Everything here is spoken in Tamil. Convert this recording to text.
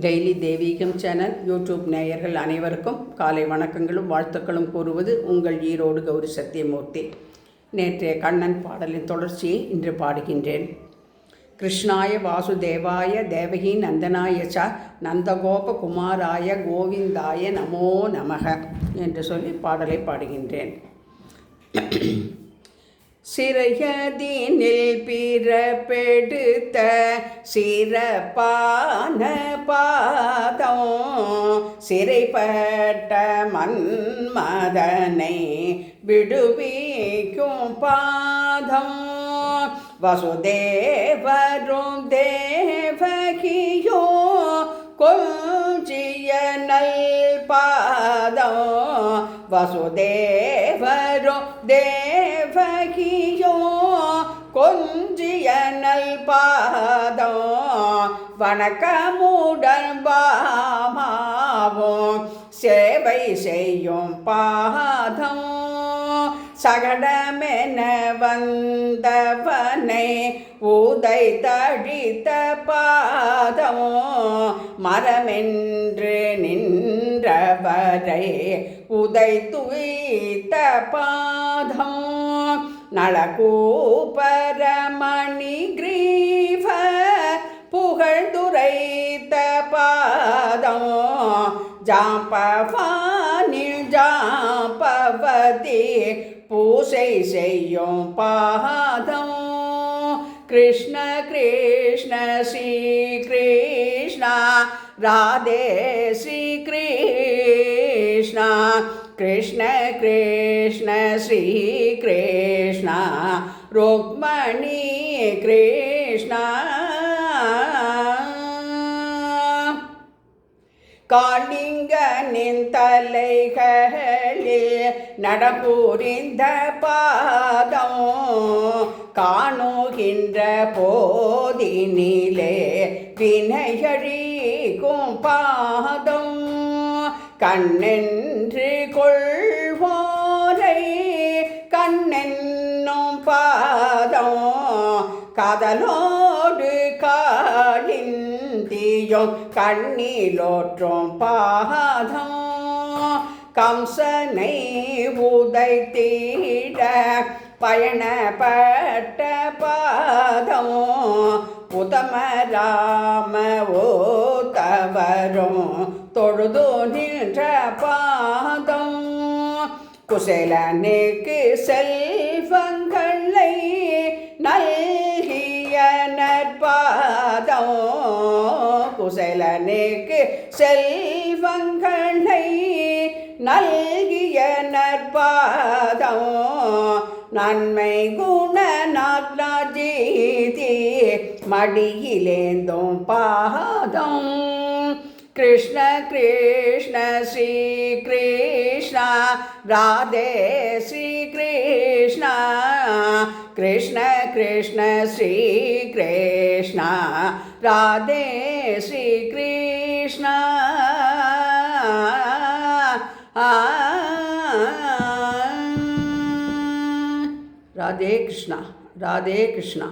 டெய்லி தெய்வீகம் சேனல் யூடியூப் நேயர்கள் அனைவருக்கும் காலை வணக்கங்களும் வாழ்த்துக்களும் கூறுவது உங்கள் ஈரோடு கௌரி சத்தியமூர்த்தி. நேற்றைய கண்ணன் பாடலின் தொடர்ச்சியை இன்று பாடுகின்றேன். கிருஷ்ணாய வாசுதேவாய தேவகி நந்தனாய ச நந்தகோப குமாராய கோவிந்தாய நமோ நமக என்று சொல்லி பாடலை பாடுகின்றேன். சிறையதீனில் பிறப்பெடுத்த சிறப்பான பாதம் சிறைப்பட்ட மன்மதனை விடுவிக்கும் பாதம் வசுதேவரும் தேவகியோ கொஞ்சிய நல் பாதம் வசுதேவரும் தேவகியோ கொஞ்சிய நல் பாதம் வணக்கமுடன் பாமாவும் சேவை செய்யும் பாதம் சகடமென வந்தவனை உதை தழித்த பாதம் மரமென்று நின்றவரை உதை துய்த்த பாதம் நளகூபரமணி கிரீவ புகழ்ந்துரைத்த பாதம் ஜாம்பவானில் ஜாம்பவதி பூசை செய்யும் பாதம் கிருஷ்ண கிருஷ்ண ஸ்ரீ கிருஷ்ணா ராதே ஸ்ரீ கிருஷ்ணா கிருஷ்ண கிருஷ்ண ஸ்ரீ கிருஷ்ணா ருக்மணி கிருஷ்ணா காளிங்கனின் தலைகளில் நடபுரிந்த பாதம் காணுகின்ற போதினிலே வினையழிக்கும் பாதம் கண்ணென்று கொள்வோரை கண்ணென்னும் பாதம் காதலோடு காளிந்தியும் கண்ணிலோற்றும் பாதம் கம்சனை உதைத்திட பயணப்பட்ட பாதம் உத்தமராம ஓத்தவரும் தொழுது நின்ற பாதம் குசேலனுக்கு செல்வங்களை நல்கிய நற்பாதம் குசேலனுக்கு செல்வங்களை நல்கிய நற்பாதம் நன்மை குணநாக்னாஜீதி மடியிலேந்தும் பாதம் கிருஷ்ண கிருஷ்ண ஸ்ரீ கிருஷ்ணா ராதே ஸ்ரீ கிருஷ்ணா கிருஷ்ண கிருஷ்ண ஸ்ரீ கிருஷ்ணா ராதே ஸ்ரீ கிருஷ்ணா ராதே கிருஷ்ணா ராதே கிருஷ்ணா.